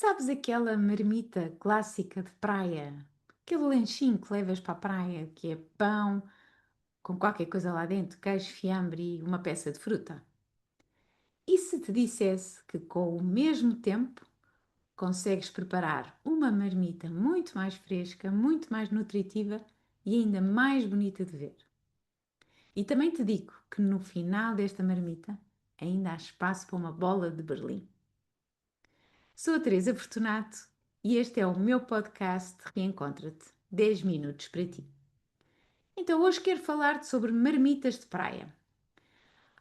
Sabes aquela marmita clássica de praia? Aquele lanchinho que levas para a praia, que é pão com qualquer coisa lá dentro, queijo, fiambre e uma peça de fruta? E se te dissesse que com o mesmo tempo consegues preparar uma marmita muito mais fresca, muito mais nutritiva e ainda mais bonita de ver? E também te digo que no final desta marmita ainda há espaço para uma bola de Berlim. Sou a Teresa Fortunato e este é o meu podcast Reencontra-te. 10 minutos para ti. Então hoje quero falar-te sobre marmitas de praia.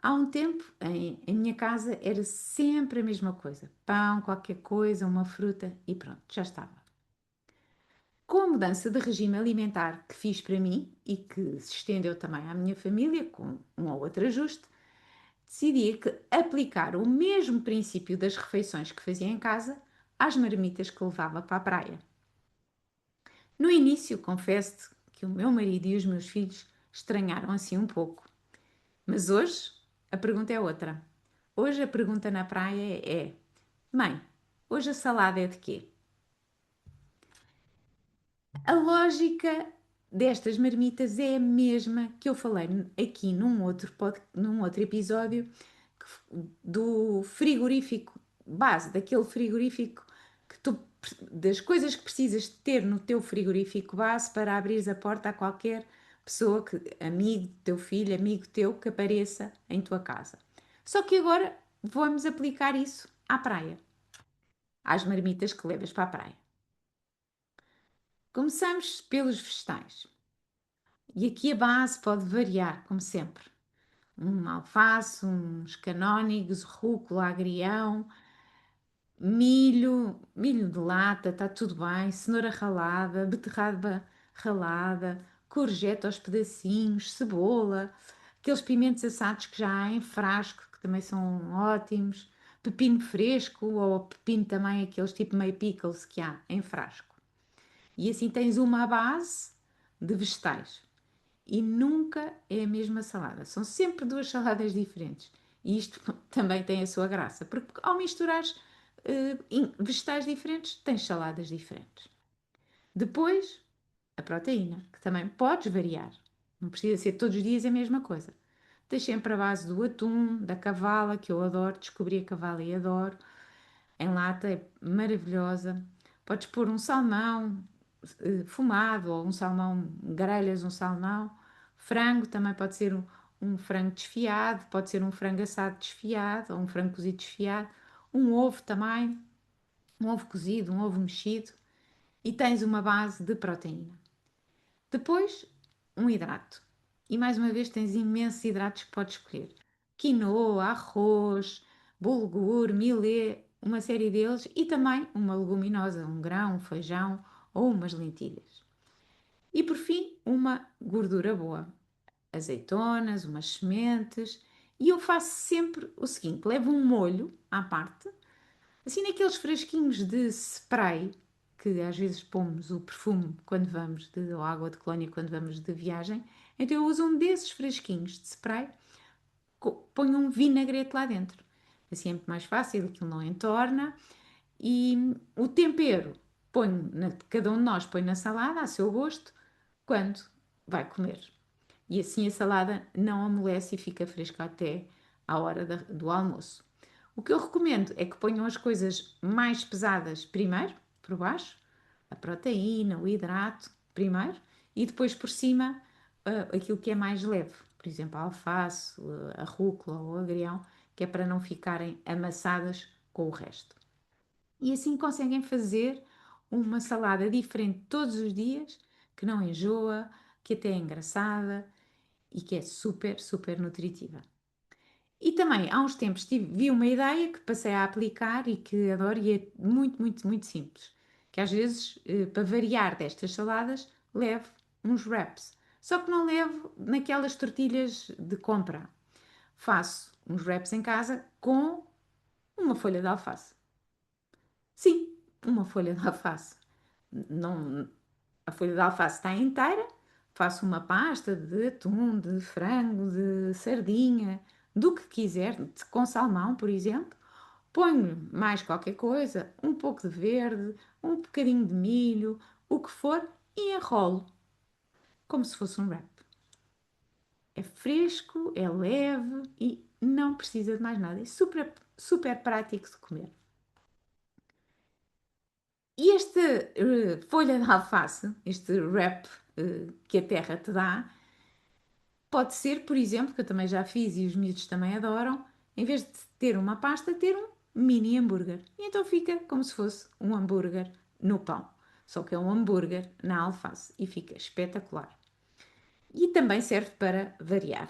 Há um tempo, em minha casa, era sempre a mesma coisa. Pão, qualquer coisa, uma fruta e pronto, já estava. Com a mudança de regime alimentar que fiz para mim e que se estendeu também à minha família, com um ou outro ajuste, decidi que aplicar o mesmo princípio das refeições que fazia em casa às marmitas que levava para a praia. No início, confesso-te que o meu marido e os meus filhos estranharam assim um pouco. Mas hoje a pergunta é outra. Hoje a pergunta na praia é: Mãe, hoje a salada é de quê? A lógica destas marmitas é a mesma que eu falei aqui num outro episódio do frigorífico base, daquele frigorífico que tu, das coisas que precisas ter no teu frigorífico base para abrir a porta a qualquer pessoa, amigo teu filho, amigo teu, que apareça em tua casa. Só que agora vamos aplicar isso à praia, às marmitas que levas para a praia. Começamos pelos vegetais. E aqui a base pode variar, como sempre. Um alface, uns canónigos, rúcula, agrião, milho de lata, está tudo bem, cenoura ralada, beterraba ralada, courgette aos pedacinhos, cebola, aqueles pimentos assados que já há em frasco, que também são ótimos, pepino fresco ou pepino também, aqueles tipo meio pickles que há em frasco. E assim tens uma base de vegetais. E nunca é a mesma salada. São sempre duas saladas diferentes. E isto também tem a sua graça, porque ao misturares vegetais diferentes, tens saladas diferentes. Depois, a proteína, que também podes variar. Não precisa ser todos os dias a mesma coisa. Tens sempre a base do atum, da cavala, que eu adoro, descobri a cavala e adoro. Em lata é maravilhosa. Podes pôr um salmão fumado ou um salmão, grelhas, um salmão. Frango também pode ser um frango desfiado, pode ser um frango assado desfiado ou um frango cozido desfiado. Um ovo também, um ovo cozido, um ovo mexido. E tens uma base de proteína. Depois, um hidrato. E mais uma vez tens imensos hidratos que podes escolher. Quinoa, arroz, bulgur, milê, uma série deles e também uma leguminosa, um grão, um feijão ou umas lentilhas. E por fim, uma gordura boa. Azeitonas, umas sementes. E eu faço sempre o seguinte: levo um molho à parte, assim naqueles frasquinhos de spray, que às vezes pomos o perfume quando vamos, ou água de colónia quando vamos de viagem. Então eu uso um desses frasquinhos de spray, ponho um vinagrete lá dentro. Assim é muito mais fácil, aquilo não entorna. E o tempero, cada um de nós põe na salada, a seu gosto, quando vai comer. E assim a salada não amolece e fica fresca até à hora do almoço. O que eu recomendo é que ponham as coisas mais pesadas primeiro, por baixo, a proteína, o hidrato primeiro, e depois por cima aquilo que é mais leve, por exemplo, a alface, a rúcula ou o agrião, que é para não ficarem amassadas com o resto. E assim conseguem fazer uma salada diferente todos os dias, que não enjoa, que até é engraçada e que é super, super nutritiva. E também, há uns tempos, vi uma ideia que passei a aplicar e que adoro e é muito, muito, muito simples. Que às vezes, para variar destas saladas, levo uns wraps. Só que não levo naquelas tortilhas de compra. Faço uns wraps em casa com uma folha de alface. Sim, uma folha de alface. Não, a folha de alface está inteira, faço uma pasta de atum, de frango, de sardinha, do que quiser, com salmão, por exemplo, Ponho mais qualquer coisa, um pouco de verde, um bocadinho de milho, o que for, e enrolo, como se fosse um wrap. É fresco, é leve e não precisa de mais nada. É super, super prático de comer. E esta folha de alface, este wrap que a terra te dá, pode ser, por exemplo, que eu também já fiz e os miúdos também adoram, em vez de ter uma pasta, ter um mini hambúrguer. E então fica como se fosse um hambúrguer no pão. Só que é um hambúrguer na alface e fica espetacular. E também serve para variar.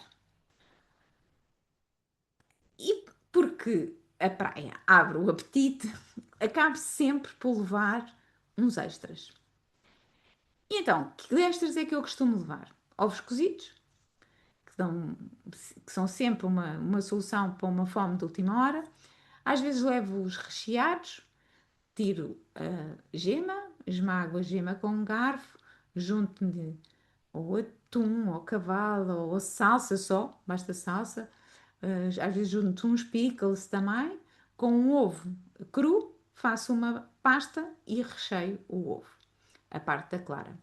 E porque a praia abre o apetite, acabo sempre por levar uns extras. E então, que extras é que eu costumo levar? Ovos cozidos, que, dão, que são sempre uma solução para uma fome de última hora. Às vezes levo os recheados, tiro a gema, esmago a gema com um garfo, junto-lhe ou atum, ou cavalo, ou salsa só, basta salsa. Às vezes junto uns pickles também, com um ovo cru, faço uma pasta e recheio o ovo, a parte da clara.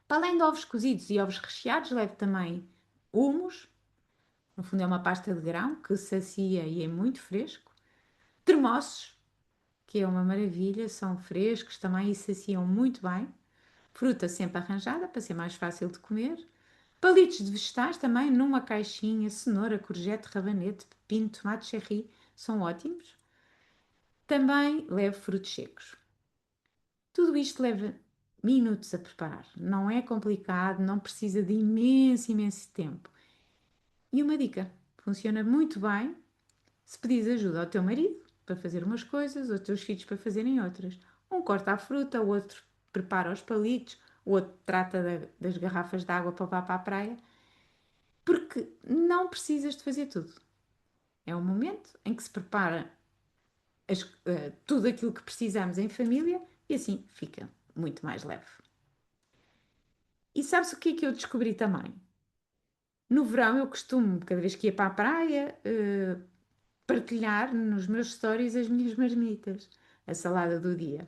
Para além de ovos cozidos e ovos recheados, levo também hummus, no fundo é uma pasta de grão que sacia e é muito fresco. Termossos, que é uma maravilha, são frescos também e saciam muito bem. Fruta sempre arranjada para ser mais fácil de comer. Palitos de vegetais também numa caixinha, cenoura, courgette, rabanete, pepino, tomate cherry, são ótimos. Também levo frutos secos. Tudo isto leva minutos a preparar. Não é complicado, não precisa de imenso, imenso tempo. E uma dica: funciona muito bem se pedires ajuda ao teu marido para fazer umas coisas, aos teus filhos para fazerem outras. Um corta a fruta, o outro prepara os palitos, o outro trata das garrafas de água para levar para a praia, porque não precisas de fazer tudo. É um momento em que se prepara tudo aquilo que precisamos em família e assim fica muito mais leve. E sabes o que é que eu descobri também? No verão eu costumo, cada vez que ia para a praia, partilhar nos meus stories as minhas marmitas, a salada do dia.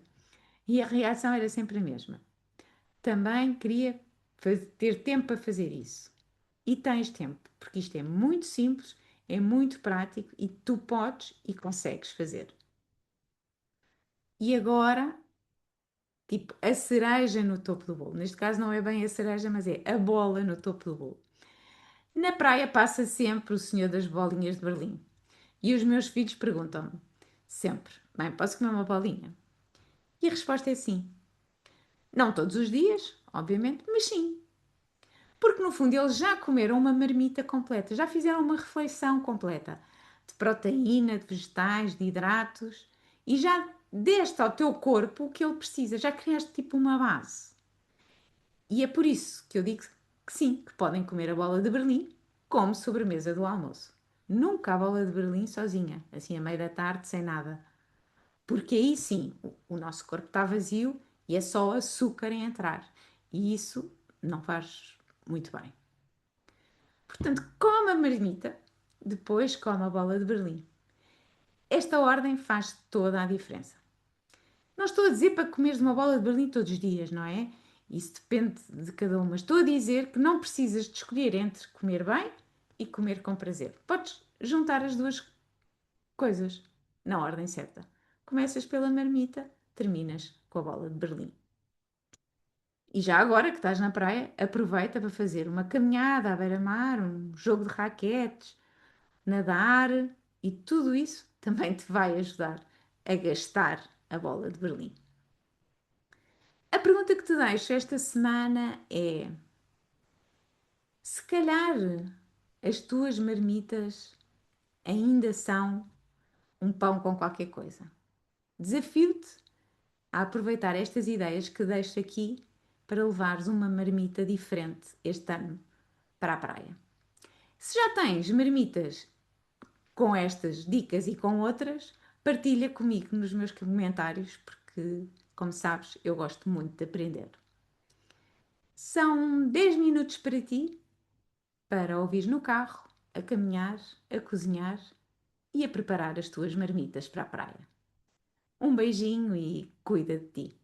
E a reação era sempre a mesma. Também queria ter tempo para fazer isso. E tens tempo, porque isto é muito simples, é muito prático e tu podes e consegues fazer. E agora, tipo, a cereja no topo do bolo. Neste caso não é bem a cereja, mas é a bola no topo do bolo. Na praia passa sempre o senhor das bolinhas de Berlim. E os meus filhos perguntam-me sempre: Mãe, posso comer uma bolinha? E a resposta é sim. Não todos os dias, obviamente, mas sim. Porque no fundo eles já comeram uma marmita completa, já fizeram uma refeição completa de proteína, de vegetais, de hidratos e já deste ao teu corpo o que ele precisa, já criaste tipo uma base. E é por isso que eu digo que sim, que podem comer a bola de Berlim como sobremesa do almoço. Nunca a bola de Berlim sozinha, assim a meio da tarde, sem nada. Porque aí sim, o nosso corpo está vazio e é só açúcar a entrar. E isso não faz muito bem. Portanto, come a marmita, depois come a bola de Berlim. Esta ordem faz toda a diferença. Não estou a dizer para comeres uma bola de Berlim todos os dias, não é? Isso depende de cada um, mas estou a dizer que não precisas de escolher entre comer bem e comer com prazer. Podes juntar as duas coisas na ordem certa. Começas pela marmita, terminas com a bola de Berlim. E já agora que estás na praia, aproveita para fazer uma caminhada à beira-mar, um jogo de raquetes, nadar e tudo isso também te vai ajudar a gastar a bola de Berlim. A pergunta que te deixo esta semana é: se calhar as tuas marmitas ainda são um pão com qualquer coisa. Desafio-te a aproveitar estas ideias que deixo aqui para levares uma marmita diferente este ano para a praia. Se já tens marmitas com estas dicas e com outras, partilha comigo nos meus comentários, porque, como sabes, eu gosto muito de aprender. São 10 minutos para ti, para ouvir no carro, a caminhar, a cozinhar e a preparar as tuas marmitas para a praia. Um beijinho e cuida de ti.